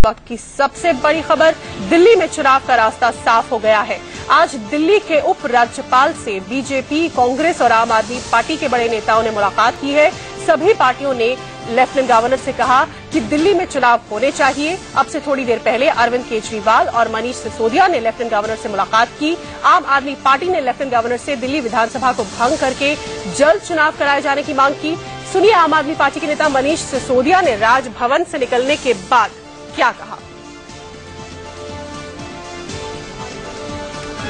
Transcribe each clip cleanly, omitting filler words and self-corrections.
वक्त की सबसे बड़ी खबर, दिल्ली में चुनाव का रास्ता साफ हो गया है। आज दिल्ली के उप राज्यपाल से बीजेपी, कांग्रेस और आम आदमी पार्टी के बड़े नेताओं ने मुलाकात की है। सभी पार्टियों ने लेफ्टिनेंट गवर्नर से कहा कि दिल्ली में चुनाव होने चाहिए। अब से थोड़ी देर पहले अरविंद केजरीवाल और मनीष सिसोदिया ने लेफ्टिनेंट गवर्नर से मुलाकात की। आम आदमी पार्टी ने लेफ्टिनेंट गवर्नर से दिल्ली विधानसभा को भंग करके जल्द चुनाव कराए जाने की मांग की। सुनिए आम आदमी पार्टी के नेता मनीष सिसोदिया ने राजभवन से निकलने के बाद क्या कहा।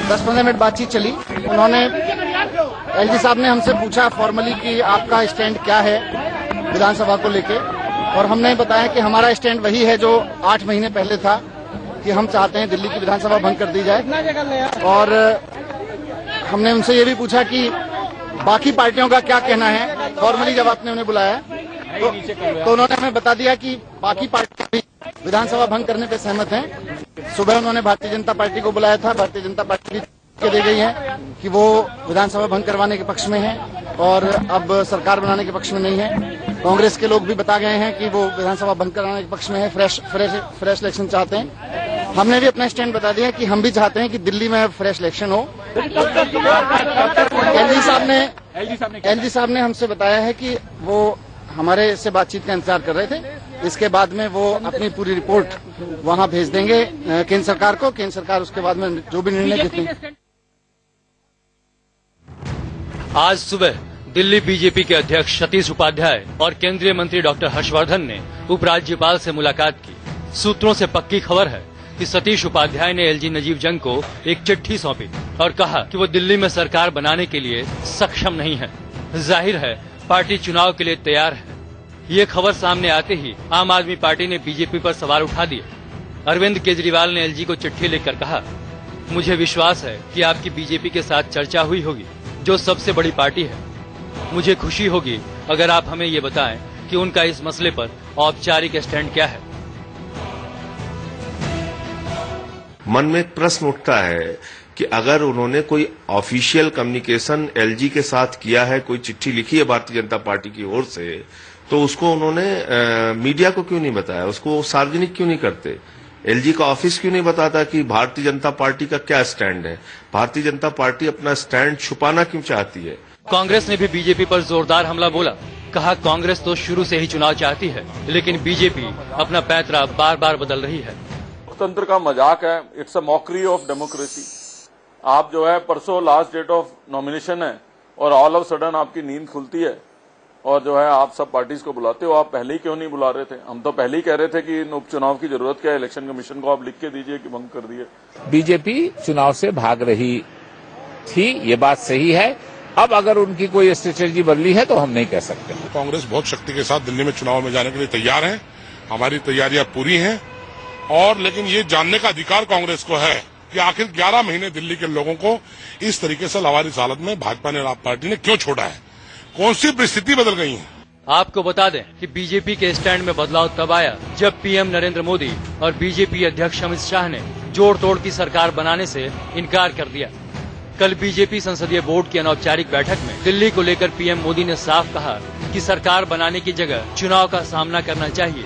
10-15 मिनट बातचीत चली। उन्होंने एलजी साहब ने हमसे पूछा फॉर्मली कि आपका स्टैंड क्या है विधानसभा को लेके, और हमने बताया कि हमारा स्टैंड वही है जो 8 महीने पहले था कि हम चाहते हैं दिल्ली की विधानसभा भंग कर दी जाए। और हमने उनसे ये भी पूछा कि बाकी पार्टियों का क्या कहना है। फॉर्मली जब आपने उन्हें बुलाया तो उन्होंने हमें बता दिया कि बाकी पार्टियां भी विधानसभा भंग करने पर सहमत हैं। सुबह उन्होंने भारतीय जनता पार्टी को बुलाया था। भारतीय जनता पार्टी की दे गई है कि वो विधानसभा भंग करवाने के पक्ष में है और अब सरकार बनाने के पक्ष में नहीं है। कांग्रेस के लोग भी बता गए हैं कि वो विधानसभा बंद कराने के पक्ष में है, फ्रेश इलेक्शन चाहते हैं। हमने भी अपना स्टैंड बता दिया कि हम भी चाहते हैं कि दिल्ली में फ्रेश इलेक्शन हो। एलजी साहब ने हमसे बताया है कि वो हमारे से बातचीत का इंतजार कर रहे थे। इसके बाद में वो अपनी पूरी रिपोर्ट वहां भेज देंगे केंद्र सरकार को। केंद्र सरकार उसके बाद में जो भी निर्णय देती। आज सुबह दिल्ली बीजेपी के अध्यक्ष सतीश उपाध्याय और केंद्रीय मंत्री डॉक्टर हर्षवर्धन ने उपराज्यपाल से मुलाकात की। सूत्रों से पक्की खबर है कि सतीश उपाध्याय ने एलजी नजीब जंग को एक चिट्ठी सौंपी और कहा कि वो दिल्ली में सरकार बनाने के लिए सक्षम नहीं है। जाहिर है पार्टी चुनाव के लिए तैयार है। ये खबर सामने आते ही आम आदमी पार्टी ने बीजेपी पर सवाल उठा दिए। अरविंद केजरीवाल ने एलजी को चिट्ठी लिखकर कहा, मुझे विश्वास है कि आपकी बीजेपी के साथ चर्चा हुई होगी, जो सबसे बड़ी पार्टी है। मुझे खुशी होगी अगर आप हमें ये बताएं कि उनका इस मसले पर औपचारिक स्टैंड क्या है। मन में एक प्रश्न उठता है कि अगर उन्होंने कोई ऑफिशियल कम्युनिकेशन एलजी के साथ किया है, कोई चिट्ठी लिखी है भारतीय जनता पार्टी की ओर से, तो उसको उन्होंने मीडिया को क्यों नहीं बताया, उसको सार्वजनिक क्यों नहीं करते? एलजी का ऑफिस क्यों नहीं बताता कि भारतीय जनता पार्टी का क्या स्टैंड है? भारतीय जनता पार्टी अपना स्टैंड छुपाना क्यों चाहती है? कांग्रेस ने भी बीजेपी पर जोरदार हमला बोला। कहा कांग्रेस तो शुरू से ही चुनाव चाहती है, लेकिन बीजेपी अपना पैंतरा बार बार बदल रही है। लोकतंत्र का मजाक है। It's a mockery of democracy. आप जो है परसों लास्ट डेट ऑफ नॉमिनेशन है और ऑल ऑफ सडन आपकी नींद खुलती है और जो है आप सब पार्टीज को बुलाते हो। आप पहले ही क्यों नहीं बुला रहे थे? हम तो पहले ही कह रहे थे कि इन उपचुनाव की जरूरत क्या है, इलेक्शन कमीशन को आप लिख के दीजिए कि भंग कर दिए। बीजेपी चुनाव से भाग रही थी, ये बात सही है। अब अगर उनकी कोई स्ट्रेटेजी बदली है तो हम नहीं कह सकते। कांग्रेस बहुत शक्ति के साथ दिल्ली में चुनाव में जाने के लिए तैयार है। हमारी तैयारियां पूरी हैं और लेकिन ये जानने का अधिकार कांग्रेस को है कि आखिर 11 महीने दिल्ली के लोगों को इस तरीके से लावारिस हालत में भाजपा ने आप पार्टी ने क्यों छोड़ा है, कौन सी परिस्थिति बदल गई है। आपको बता दें कि बीजेपी के स्टैंड में बदलाव तब आया जब पीएम नरेंद्र मोदी और बीजेपी अध्यक्ष अमित शाह ने जोड़ तोड़ की सरकार बनाने से इनकार कर दिया। कल बीजेपी संसदीय बोर्ड की अनौपचारिक बैठक में दिल्ली को लेकर पीएम मोदी ने साफ कहा कि सरकार बनाने की जगह चुनाव का सामना करना चाहिए।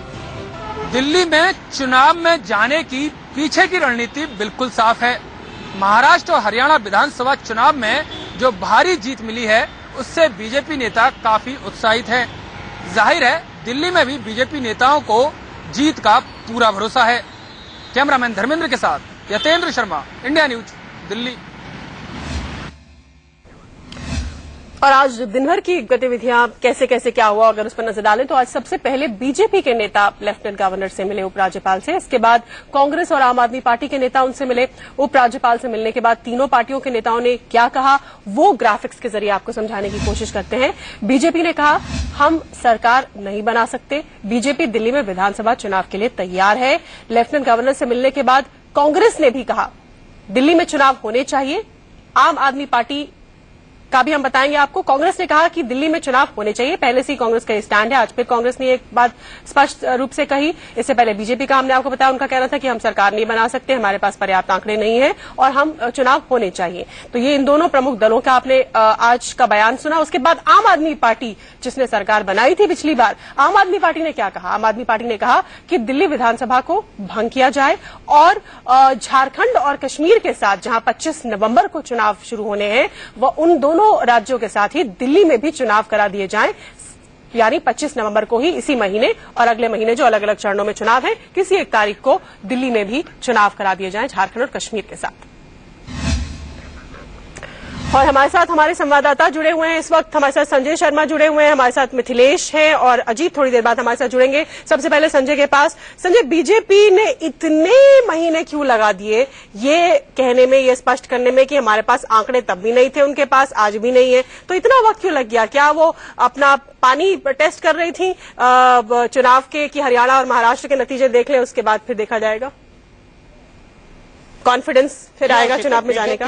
दिल्ली में चुनाव में जाने की पीछे की रणनीति बिल्कुल साफ है। महाराष्ट्र और हरियाणा विधानसभा चुनाव में जो भारी जीत मिली है उससे बीजेपी नेता काफी उत्साहित हैं। जाहिर है दिल्ली में भी बीजेपी नेताओं को जीत का पूरा भरोसा है। कैमरामैन धर्मेंद्र के साथ यतेंद्र शर्मा, इंडिया न्यूज, दिल्ली। और आज दिन भर की गतिविधियां कैसे कैसे क्या हुआ अगर उस पर नजर डालें तो आज सबसे पहले बीजेपी के नेता लेफ्टिनेंट गवर्नर से मिले उपराज्यपाल से। इसके बाद कांग्रेस और आम आदमी पार्टी के नेता उनसे मिले। उपराज्यपाल से मिलने के बाद तीनों पार्टियों के नेताओं ने क्या कहा वो ग्राफिक्स के जरिए आपको समझाने की कोशिश करते हैं। बीजेपी ने कहा हम सरकार नहीं बना सकते, बीजेपी दिल्ली में विधानसभा चुनाव के लिए तैयार है। लेफ्टिनेंट गवर्नर से मिलने के बाद कांग्रेस ने भी कहा दिल्ली में चुनाव होने चाहिए। आम आदमी पार्टी का भी हम बताएंगे आपको। कांग्रेस ने कहा कि दिल्ली में चुनाव होने चाहिए, पहले से ही कांग्रेस का स्टैंड है। आज फिर कांग्रेस ने एक बात स्पष्ट रूप से कही। इससे पहले बीजेपी का हमने आपको बताया, उनका कहना था कि हम सरकार नहीं बना सकते, हमारे पास पर्याप्त आंकड़े नहीं है और हम चुनाव होने चाहिए। तो ये इन दोनों प्रमुख दलों का आपने आज का बयान सुना। उसके बाद आम आदमी पार्टी, जिसने सरकार बनाई थी पिछली बार, आम आदमी पार्टी ने क्या कहा? आम आदमी पार्टी ने कहा कि दिल्ली विधानसभा को भंग किया जाए और झारखंड और कश्मीर के साथ, जहां 25 नवंबर को चुनाव शुरू होने हैं, वह उन दोनों राज्यों के साथ ही दिल्ली में भी चुनाव करा दिए जाएं। यानी 25 नवंबर को ही, इसी महीने और अगले महीने जो अलग अलग चरणों में चुनाव है, किसी एक तारीख को दिल्ली में भी चुनाव करा दिए जाएं झारखंड और कश्मीर के साथ। और हमारे साथ हमारे संवाददाता जुड़े हुए हैं इस वक्त। हमारे साथ संजय शर्मा जुड़े हुए हैं, हमारे साथ मिथिलेश हैं और अजीत थोड़ी देर बाद हमारे साथ जुड़ेंगे। सबसे पहले संजय के पास। संजय, बीजेपी ने इतने महीने क्यों लगा दिए ये कहने में, ये स्पष्ट करने में कि हमारे पास आंकड़े तब भी नहीं थे, उनके पास आज भी नहीं है, तो इतना वक्त क्यों लग गया? क्या वो अपना पानी टेस्ट कर रही थी चुनाव के कि हरियाणा और महाराष्ट्र के नतीजे देख लें, उसके बाद फिर देखा जाएगा? कॉन्फिडेंस फिर आएगा चुनाव में जाने का?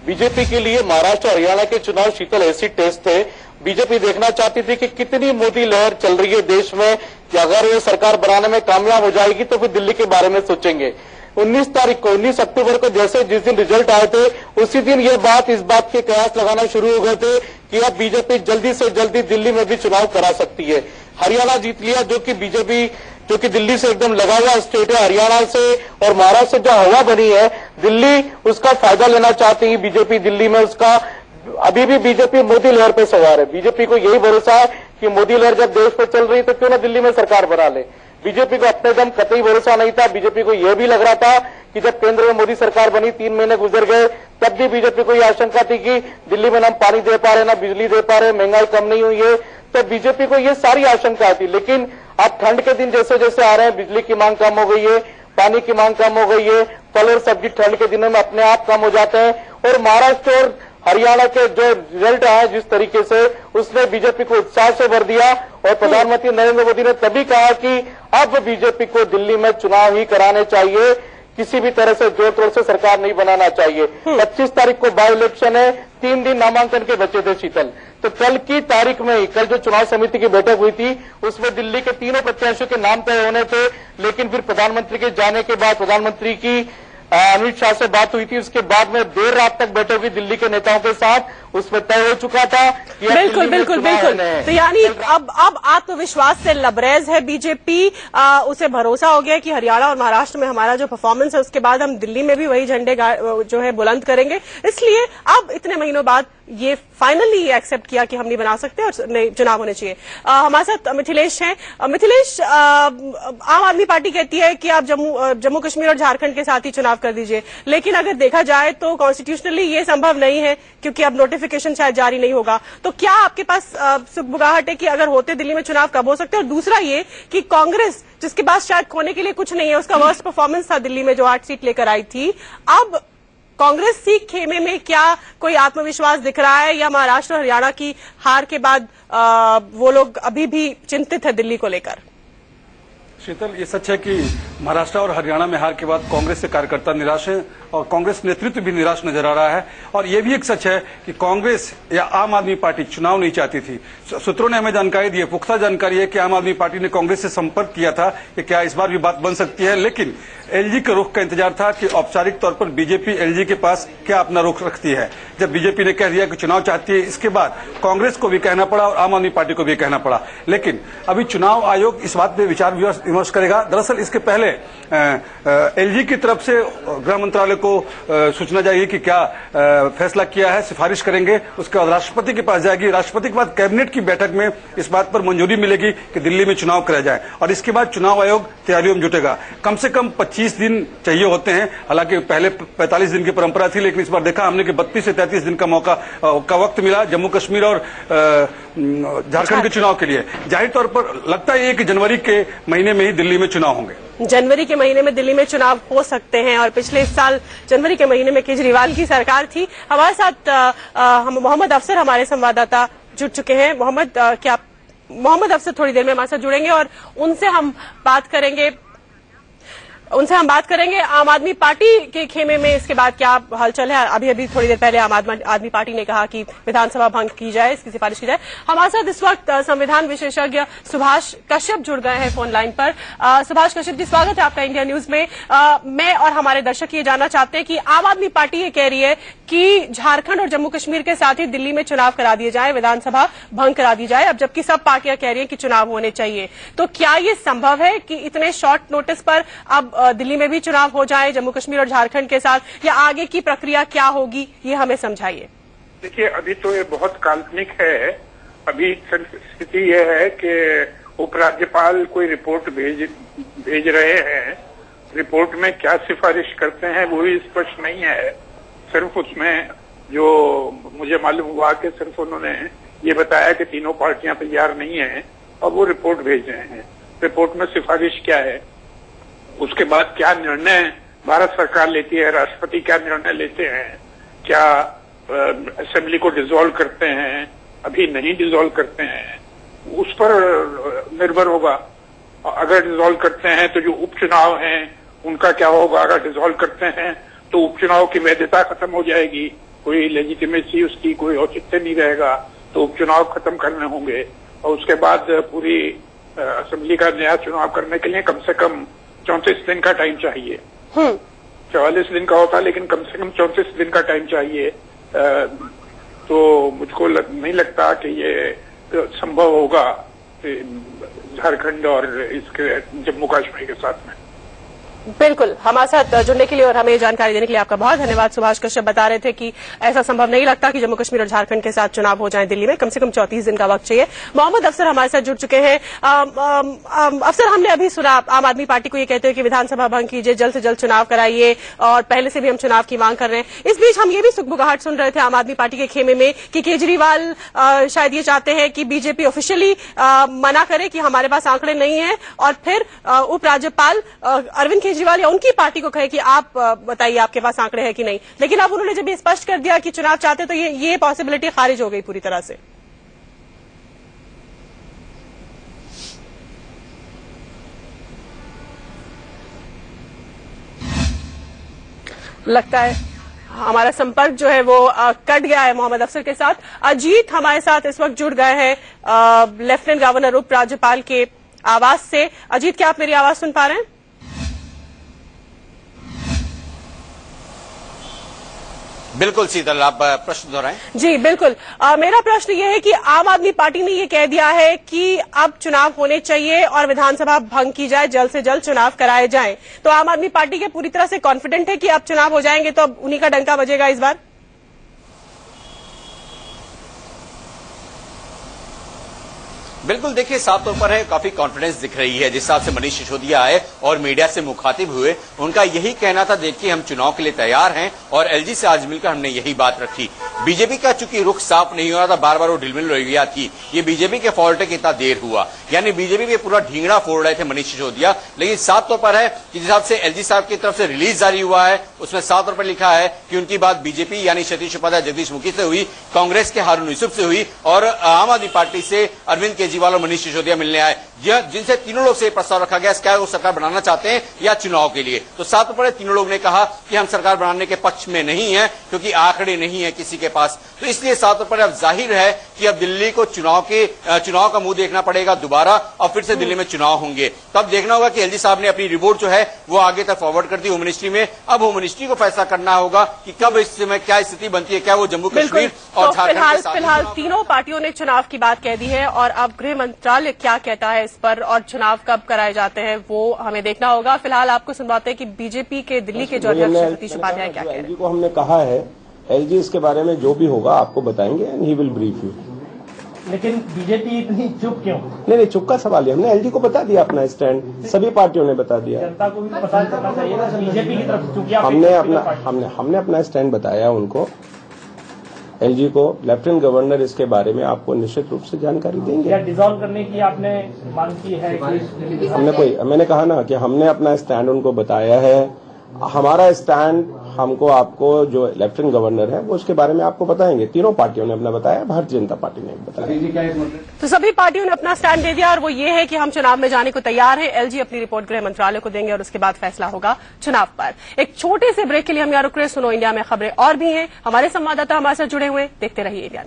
बीजेपी के लिए महाराष्ट्र और हरियाणा के चुनाव शीतल एसिड टेस्ट थे। बीजेपी देखना चाहती थी कि कितनी मोदी लहर चल रही है देश में, कि अगर ये सरकार बनाने में कामयाब हो जाएगी तो फिर दिल्ली के बारे में सोचेंगे। 19 अक्टूबर को जैसे जिस दिन रिजल्ट आए थे, उसी दिन इस बात के कयास लगाना शुरू हो गए थे कि अब बीजेपी जल्दी से जल्दी दिल्ली में भी चुनाव करा सकती है। हरियाणा जीत लिया, जो कि दिल्ली से एकदम लगा हुआ स्टेट है। हरियाणा से और महाराष्ट्र से जो हवा बनी है, दिल्ली उसका फायदा लेना चाहती है बीजेपी। दिल्ली में उसका अभी भी बीजेपी मोदी लहर पे सवार है। बीजेपी को यही भरोसा है कि मोदी लहर जब देश पर चल रही है तो क्यों ना दिल्ली में सरकार बना ले। बीजेपी को अपने दम कतई भरोसा नहीं था। बीजेपी को यह भी लग रहा था कि जब केंद्र में मोदी सरकार बनी, 3 महीने गुजर गए, तब भी बीजेपी को यह आशंका थी कि दिल्ली में ना पानी दे पा रहे, ना बिजली दे पा रहे, महंगाई कम नहीं हुई है। तो बीजेपी को ये सारी आशंका थी। लेकिन अब ठंड के दिन जैसे जैसे आ रहे हैं, बिजली की मांग कम हो गई है, पानी की मांग कम हो गई है, फल और सब्जी ठंड के दिनों में अपने आप कम हो जाते हैं। और महाराष्ट्र और हरियाणा के जो रिजल्ट आए जिस तरीके से, उसने बीजेपी को उत्साह से भर दिया। और प्रधानमंत्री नरेंद्र मोदी ने तभी कहा कि अब बीजेपी को दिल्ली में चुनाव ही कराने चाहिए, किसी भी तरह से जोर तोड़ से सरकार नहीं बनाना चाहिए। 25 तारीख को बाई इलेक्शन है, 3 दिन नामांकन के बचे थे शीतल। तो कल की तारीख में ही, कल जो चुनाव समिति की बैठक हुई थी, उसमें दिल्ली के तीनों प्रत्याशियों के नाम तय होने थे। लेकिन फिर प्रधानमंत्री के जाने के बाद, प्रधानमंत्री की अमित शाह से बात हुई थी, उसके बाद में देर रात तक बैठक हुई दिल्ली के नेताओं के साथ, उसमें तय हो चुका था कि बिल्कुल बिल्कुल बिल्कुल। तो यानी अब आत्मविश्वास से लबरेज है बीजेपी। उसे भरोसा हो गया कि हरियाणा और महाराष्ट्र में हमारा जो परफॉर्मेंस है, उसके बाद हम दिल्ली में भी वही झंडे जो है बुलंद करेंगे। इसलिए अब इतने महीनों बाद ये फाइनली एक्सेप्ट किया कि हम नहीं बना सकते और चुनाव होने चाहिए। हमारे साथ मिथिलेश हैं। मिथिलेश, आम आदमी पार्टी कहती है कि आप जम्मू कश्मीर और झारखंड के साथ ही चुनाव कर दीजिए, लेकिन अगर देखा जाए तो कॉन्स्टिट्यूशनली ये संभव नहीं है, क्योंकि अब नोटिफिकेशन शायद जारी नहीं होगा। तो क्या आपके पास सुगबुगाहट है कि अगर होते दिल्ली में चुनाव कब हो सकते हैं? और दूसरा ये कि कांग्रेस, जिसके पास शायद खोने के लिए कुछ नहीं है, उसका वर्स्ट परफॉर्मेंस था दिल्ली में जो 8 सीट लेकर आई थी, अब कांग्रेस सीख खेमे में क्या कोई आत्मविश्वास दिख रहा है, या महाराष्ट्र और हरियाणा की हार के बाद वो लोग अभी भी चिंतित है दिल्ली को लेकर? शीतल, ये सच है कि महाराष्ट्र और हरियाणा में हार के बाद कांग्रेस से कार्यकर्ता निराश हैं और कांग्रेस नेतृत्व भी निराश नजर आ रहा है। और ये भी एक सच है कि कांग्रेस या आम आदमी पार्टी चुनाव नहीं चाहती थी। सूत्रों ने हमें जानकारी दी है, पुख्ता जानकारी है कि आम आदमी पार्टी ने कांग्रेस से संपर्क किया था कि क्या इस बार भी बात बन सकती है, लेकिन एलजी के रुख का इंतजार था कि औपचारिक तौर पर बीजेपी एलजी के पास क्या अपना रुख रखती है। जब बीजेपी ने कह दिया कि चुनाव चाहती है, इसके बाद कांग्रेस को भी कहना पड़ा और आम आदमी पार्टी को भी कहना पड़ा। लेकिन अभी चुनाव आयोग इस बात पे विचार विमर्श करेगा। दरअसल इसके पहले एलजी की तरफ से गृह मंत्रालय को सूचना जाएगी कि क्या फैसला किया है, सिफारिश करेंगे, उसके बाद राष्ट्रपति के पास जाएगी, राष्ट्रपति के बाद कैबिनेट की बैठक में इस बात पर मंजूरी मिलेगी कि दिल्ली में चुनाव कराया जाए और इसके बाद चुनाव आयोग तैयारियों में जुटेगा। कम से कम 25 दिन चाहिए होते हैं। हालांकि पहले 45 दिन की परंपरा थी, लेकिन इस बार देखा हमने कि 32 से 33 दिन का मौका का वक्त मिला जम्मू कश्मीर और झारखंड के चुनाव के लिए। जाहिर तौर पर लगता है कि जनवरी के महीने में ही दिल्ली में चुनाव होंगे। जनवरी के महीने में दिल्ली में चुनाव हो सकते हैं और पिछले साल जनवरी के महीने में केजरीवाल की सरकार थी। हमारे साथ हम मोहम्मद अफसर, हमारे संवाददाता जुड़ चुके हैं। मोहम्मद अफसर थोड़ी देर में हमारे साथ जुड़ेंगे और उनसे हम बात करेंगे। उनसे हम बात करेंगे आम आदमी पार्टी के खेमे में इसके बाद क्या हलचल है। अभी थोड़ी देर पहले आम आदमी पार्टी ने कहा कि विधानसभा भंग की जाए, इसकी सिफारिश की जाए। हमारे साथ इस वक्त संविधान विशेषज्ञ सुभाष कश्यप जुड़ गए हैं फोन लाइन पर। सुभाष कश्यप जी, स्वागत है आपका इंडिया न्यूज में। मैं और हमारे दर्शक ये जानना चाहते हैं कि आम आदमी पार्टी ये कह रही है कि झारखंड और जम्मू कश्मीर के साथ ही दिल्ली में चुनाव करा दिए जाए, विधानसभा भंग करा दी जाए, अब जबकि सब पार्टियां कह रही हैं कि चुनाव होने चाहिए। तो क्या ये संभव है कि इतने शॉर्ट नोटिस पर अब दिल्ली में भी चुनाव हो जाए जम्मू कश्मीर और झारखंड के साथ, या आगे की प्रक्रिया क्या होगी, ये हमें समझाइए। देखिए, अभी तो ये बहुत काल्पनिक है। अभी स्थिति ये है कि उपराज्यपाल कोई रिपोर्ट भेज रहे हैं। रिपोर्ट में क्या सिफारिश करते हैं वो भी स्पष्ट नहीं है। सिर्फ उसमें जो मुझे मालूम हुआ कि सिर्फ उन्होंने ये बताया कि तीनों पार्टियां तैयार नहीं हैं और वो रिपोर्ट भेज रहे हैं। रिपोर्ट में सिफारिश क्या है, उसके बाद क्या निर्णय भारत सरकार लेती है, राष्ट्रपति क्या निर्णय लेते हैं, क्या असेंबली को डिसॉल्व करते हैं, अभी नहीं डिसॉल्व करते हैं, उस पर निर्भर होगा। अगर डिसॉल्व करते हैं तो जो उपचुनाव हैं उनका क्या होगा। अगर डिसॉल्व करते हैं तो उपचुनाव की वैधता खत्म हो जाएगी, कोई लेजिटिमेसी उसकी कोई औचित्य नहीं रहेगा, तो उपचुनाव खत्म करने होंगे। और उसके बाद पूरी असेंबली का नया चुनाव करने के लिए कम से कम 34 दिन का टाइम चाहिए। 44 दिन का होता, लेकिन कम से कम 34 दिन का टाइम चाहिए। तो मुझको नहीं लगता कि ये संभव होगा झारखंड और इसके जम्मू कश्मीर के साथ में। बिल्कुल, हमारे साथ जुड़ने के लिए और हमें जानकारी देने के लिए आपका बहुत धन्यवाद। सुभाष कश्यप बता रहे थे कि ऐसा संभव नहीं लगता कि जम्मू कश्मीर और झारखंड के साथ चुनाव हो जाए दिल्ली में, कम से कम 34 दिन का वक्त चाहिए। मोहम्मद अफसर हमारे साथ जुड़ चुके हैं। अफसर, हमने अभी सुना आम आदमी पार्टी को ये कहते हुए कि विधानसभा भंग कीजिए, जल्द से जल्द चुनाव कराइए, और पहले से भी हम चुनाव की मांग कर रहे हैं। इस बीच हम ये भी सुखबुगाहट सुन रहे थे आम आदमी पार्टी के खेमे में कि केजरीवाल शायद ये चाहते हैं कि बीजेपी ऑफिशियली मना करे कि हमारे पास आंकड़े नहीं है, और फिर उपराज्यपाल अरविंद केजरीवाल या उनकी पार्टी को कहे कि आप बताइए आपके पास आंकड़े हैं कि नहीं। लेकिन अब उन्होंने जब ये स्पष्ट कर दिया कि चुनाव चाहते तो ये पॉसिबिलिटी खारिज हो गई पूरी तरह से। लगता है हमारा संपर्क जो है वो कट गया है मोहम्मद अफसर के साथ। अजीत हमारे साथ इस वक्त जुड़ गए हैं लेफ्टिनेंट गवर्नर उपराज्यपाल के आवास से। अजीत, क्या आप मेरी आवाज सुन पा रहे हैं? बिल्कुल शीतल, आप प्रश्न दोहराएं। जी बिल्कुल, मेरा प्रश्न ये है कि आम आदमी पार्टी ने ये कह दिया है कि अब चुनाव होने चाहिए और विधानसभा भंग की जाए, जल्द से जल्द चुनाव कराए जाएं। तो आम आदमी पार्टी के पूरी तरह से कॉन्फिडेंट है कि अब चुनाव हो जाएंगे, तो अब उन्हीं का डंका बजेगा इस बार। बिल्कुल, देखिए साफ तौर पर है, काफी कॉन्फिडेंस दिख रही है। जिस हिसाब से मनीष सिसोदिया आए और मीडिया से मुखातिब हुए, उनका यही कहना था देखिए हम चुनाव के लिए तैयार हैं, और एलजी से आज मिलकर हमने यही बात रखी। बीजेपी का चूंकि रुख साफ नहीं हो रहा था, बार बार वो ढिलमिल रवैया थी, ये बीजेपी के फॉल्ट है कि इतना देर हुआ, यानी बीजेपी पे पूरा ढींगड़ा फोड़ रहे थे मनीष सिसोदिया। लेकिन साफ तौर पर है कि जिस हिसाब से एलजी साहब की तरफ से रिलीज जारी हुआ है, उसमें साफ तौर पर लिखा है कि उनकी बात बीजेपी यानी सतीश उपाध्याय, जगदीश मुखी से हुई, कांग्रेस के हारून यूसुफ से हुई, और आम आदमी पार्टी से अरविंद केजरीवाल और मनीष सिसोदिया मिलने आए, जिनसे तीनों लोग से प्रस्ताव रखा गया क्या वो सरकार बनाना चाहते हैं या चुनाव के लिए। तो साफ तौर पर तीनों लोग ने कहा कि हम सरकार बनाने के पक्ष में नहीं है, क्योंकि आंकड़े नहीं है किसी के पास। तो इसलिए साफ तौर पर अब जाहिर है कि अब दिल्ली को चुनाव का मुंह देखना पड़ेगा दोबारा, और फिर से दिल्ली में चुनाव होंगे। तब देखना होगा कि एलजी साहब ने अपनी रिपोर्ट जो है वो आगे तक फॉरवर्ड कर दी होम मिनिस्ट्री में। अब होम मिनिस्ट्री को फैसला करना होगा कि कब इस समय क्या स्थिति बनती है, क्या वो जम्मू कश्मीर और झारखंड। फिलहाल तीनों पार्टियों ने चुनाव की बात कह दी है, और अब गृह मंत्रालय क्या कहता है इस पर, और चुनाव कब कराए जाते हैं वो हमें देखना होगा। फिलहाल आपको सुनवाते हैं कि बीजेपी के दिल्ली के जो अध्यक्ष सतीश उपाध्याय क्या कह रहे हैं। एलजी को हमने कहा है, एलजी इसके बारे में जो भी होगा आपको बताएंगे, and he will brief you. लेकिन बीजेपी इतनी चुप क्यों? नहीं, चुप का सवाल है, हमने एलजी को बता दिया अपना स्टैंड, सभी पार्टियों ने बता दिया। जनता को भी पता चलना चाहिए ना बीजेपी की तरफ, चूंकि हमने अपना स्टैंड बताया उनको। एलजी को लेफ्टिनेंट गवर्नर इसके बारे में आपको निश्चित रूप से जानकारी देंगे। क्या डिसॉल्व करने की आपने मांग की है? मैंने कहा ना कि हमने अपना स्टैंड उनको बताया है। हमारा स्टैंड हमको आपको जो लेफ्टिनेंट गवर्नर है वो उसके बारे में आपको बताएंगे। तीनों पार्टियों ने अपना बताया, भारतीय जनता पार्टी ने बताया। तो सभी पार्टियों ने अपना स्टैंड दे दिया और वो ये है कि हम चुनाव में जाने को तैयार हैं। एलजी अपनी रिपोर्ट गृह मंत्रालय को देंगे और उसके बाद फैसला होगा चुनाव पर। एक छोटे से ब्रेक के लिए हम यहाँ रुक रहे। सुनो इंडिया में खबरें और भी हैं। हमारे संवाददाता हमारे साथ जुड़े हुए, देखते रहिए इंडिया।